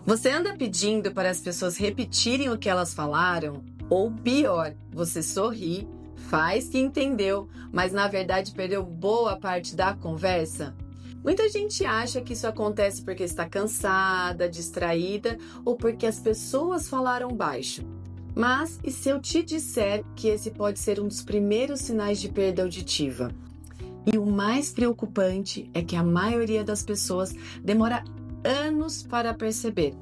Você anda pedindo para as pessoas repetirem o que elas falaram? Ou pior, você sorri, faz que entendeu, mas na verdade perdeu boa parte da conversa? Muita gente acha que isso acontece porque está cansada, distraída ou porque as pessoas falaram baixo. Mas e se eu te disser que esse pode ser um dos primeiros sinais de perda auditiva? E o mais preocupante é que a maioria das pessoas demora anos para perceber.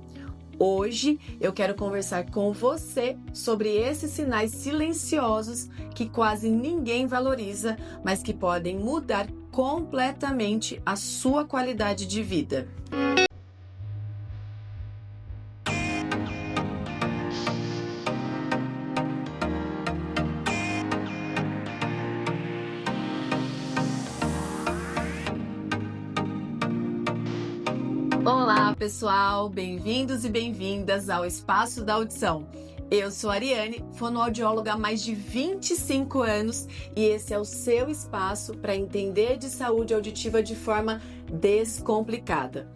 Hoje eu quero conversar com você sobre esses sinais silenciosos que quase ninguém valoriza, mas que podem mudar completamente a sua qualidade de vida. Olá, pessoal! Bem-vindos e bem-vindas ao Espaço da Audição. Eu sou a Ariane, fonoaudióloga há mais de 25 anos e esse é o seu espaço para entender de saúde auditiva de forma descomplicada.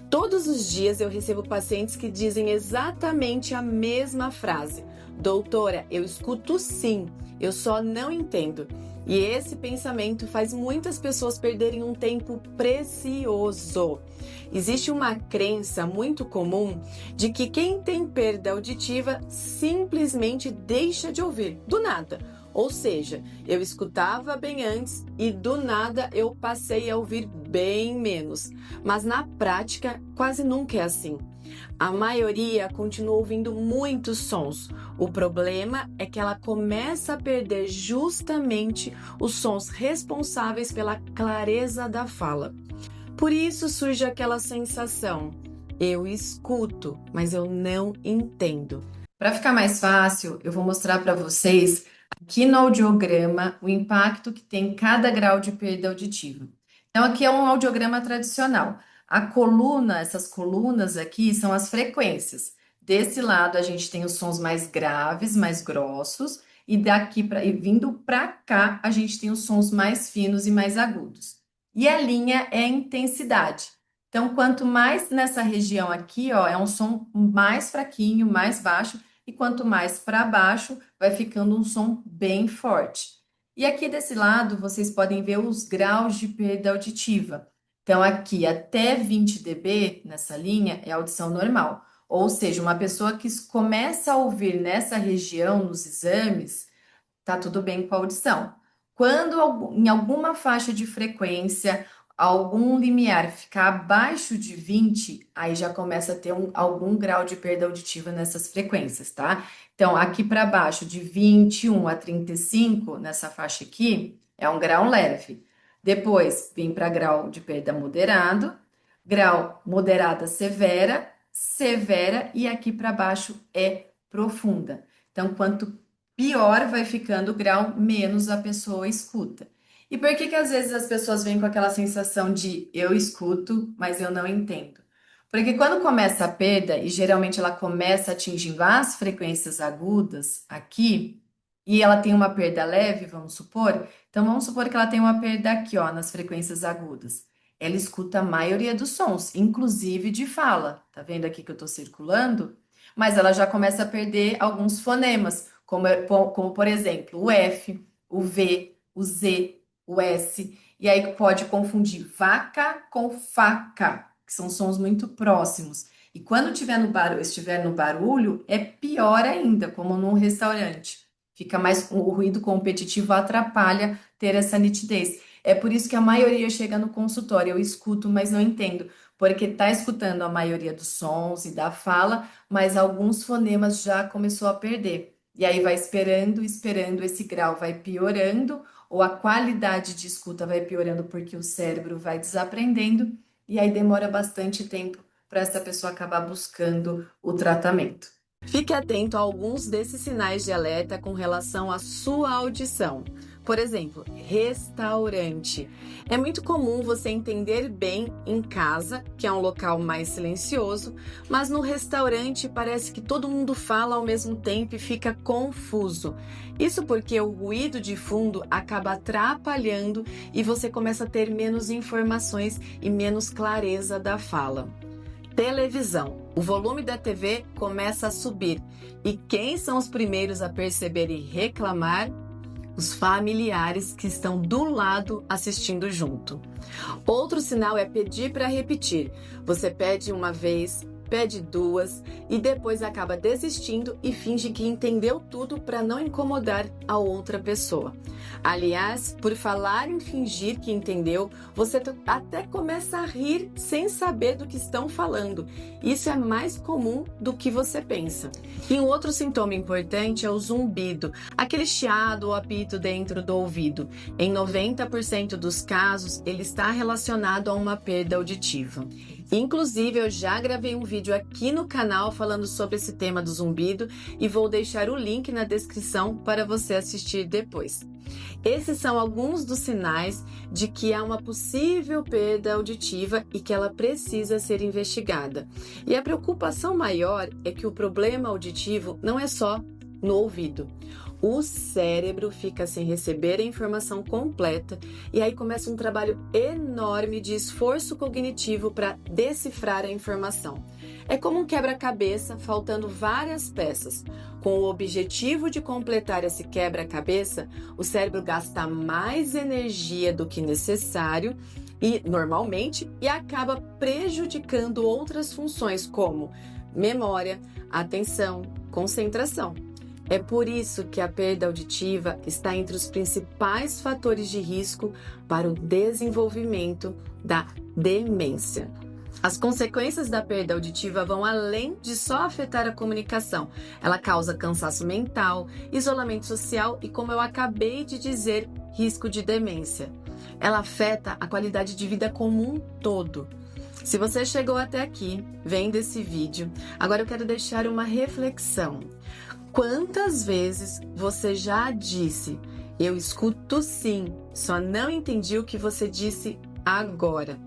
Todos os dias eu recebo pacientes que dizem exatamente a mesma frase: doutora, eu escuto sim, eu só não entendo. E esse pensamento faz muitas pessoas perderem um tempo precioso. Existe uma crença muito comum de que quem tem perda auditiva simplesmente deixa de ouvir, do nada. Ou seja, eu escutava bem antes e do nada eu passei a ouvir bem menos. Mas na prática, quase nunca é assim. A maioria continua ouvindo muitos sons. O problema é que ela começa a perder justamente os sons responsáveis pela clareza da fala. Por isso surge aquela sensação: eu escuto, mas eu não entendo. Para ficar mais fácil, eu vou mostrar para vocês aqui no audiograma o impacto que tem cada grau de perda auditiva. Então, aqui é um audiograma tradicional. A coluna, essas colunas aqui são as frequências. Desse lado a gente tem os sons mais graves, mais grossos, e daqui vindo para cá a gente tem os sons mais finos e mais agudos. E a linha é a intensidade. Então, quanto mais nessa região aqui, ó, é um som mais fraquinho, mais baixo, e quanto mais para baixo, vai ficando um som bem forte. E aqui desse lado, vocês podem ver os graus de perda auditiva. Então, aqui até 20 dB nessa linha é audição normal. Ou seja, uma pessoa que começa a ouvir nessa região nos exames, tá tudo bem com a audição. Quando em alguma faixa de frequência, algum limiar ficar abaixo de 20, aí já começa a ter algum grau de perda auditiva nessas frequências, tá? Então, aqui para baixo, de 21 a 35, nessa faixa aqui, é um grau leve. Depois, vem para grau de perda moderado, grau moderada severa, severa e aqui para baixo é profunda. Então, quanto pior vai ficando o grau, menos a pessoa escuta. E por que às vezes as pessoas vêm com aquela sensação de eu escuto, mas eu não entendo? Porque quando começa a perda, e geralmente ela começa atingindo as frequências agudas aqui, e ela tem uma perda leve, vamos supor, então vamos supor que ela tem uma perda aqui, ó, nas frequências agudas. Ela escuta a maioria dos sons, inclusive de fala. Tá vendo aqui que eu tô circulando? Mas ela já começa a perder alguns fonemas, como por exemplo, o F, o V, o Z, o S. E aí pode confundir vaca com faca, que são sons muito próximos. E quando estiver no barulho, é pior ainda, como num restaurante. Fica mais, o ruído competitivo atrapalha ter essa nitidez. É por isso que a maioria chega no consultório. Eu escuto, mas não entendo, porque está escutando a maioria dos sons e da fala, mas alguns fonemas já começou a perder. E aí vai esperando, esperando, esse grau vai piorando, ou a qualidade de escuta vai piorando porque o cérebro vai desaprendendo, e aí demora bastante tempo para essa pessoa acabar buscando o tratamento. Fique atento a alguns desses sinais de alerta com relação à sua audição. Por exemplo, restaurante. É muito comum você entender bem em casa, que é um local mais silencioso, mas no restaurante parece que todo mundo fala ao mesmo tempo e fica confuso. Isso porque o ruído de fundo acaba atrapalhando e você começa a ter menos informações e menos clareza da fala. Televisão. o volume da TV começa a subir. E quem são os primeiros a perceber e reclamar? Os familiares que estão do lado assistindo junto. Outro sinal é pedir para repetir. Você pede uma vez, pede duas e depois acaba desistindo e finge que entendeu tudo para não incomodar a outra pessoa. Aliás, por falar em fingir que entendeu, você até começa a rir sem saber do que estão falando. Isso é mais comum do que você pensa. E um outro sintoma importante é o zumbido, aquele chiado ou apito dentro do ouvido. Em 90% dos casos, ele está relacionado a uma perda auditiva. Inclusive, eu já gravei um vídeo aqui no canal falando sobre esse tema do zumbido e vou deixar o link na descrição para você assistir depois. Esses são alguns dos sinais de que há uma possível perda auditiva e que ela precisa ser investigada. E a preocupação maior é que o problema auditivo não é só no ouvido. O cérebro fica sem receber a informação completa e aí começa um trabalho enorme de esforço cognitivo para decifrar a informação. É como um quebra-cabeça faltando várias peças. Com o objetivo de completar esse quebra-cabeça, o cérebro gasta mais energia do que necessário e normalmente acaba prejudicando outras funções como memória, atenção, concentração. É por isso que a perda auditiva está entre os principais fatores de risco para o desenvolvimento da demência. As consequências da perda auditiva vão além de só afetar a comunicação. Ela causa cansaço mental, isolamento social e, como eu acabei de dizer, risco de demência. Ela afeta a qualidade de vida como um todo. Se você chegou até aqui, vendo esse vídeo, agora eu quero deixar uma reflexão. Quantas vezes você já disse, eu escuto sim, só não entendi o que você disse agora?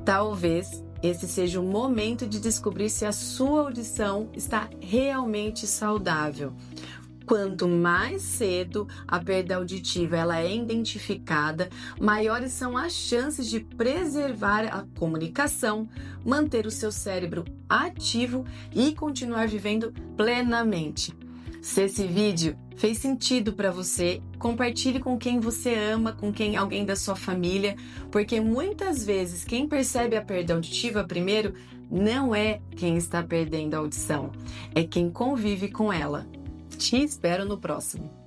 Talvez esse seja o momento de descobrir se a sua audição está realmente saudável. Quanto mais cedo a perda auditiva ela é identificada, maiores são as chances de preservar a comunicação, manter o seu cérebro ativo e continuar vivendo plenamente. Se esse vídeo fez sentido para você, compartilhe com quem você ama, com alguém da sua família, porque muitas vezes quem percebe a perda auditiva primeiro não é quem está perdendo a audição, é quem convive com ela. Te espero no próximo.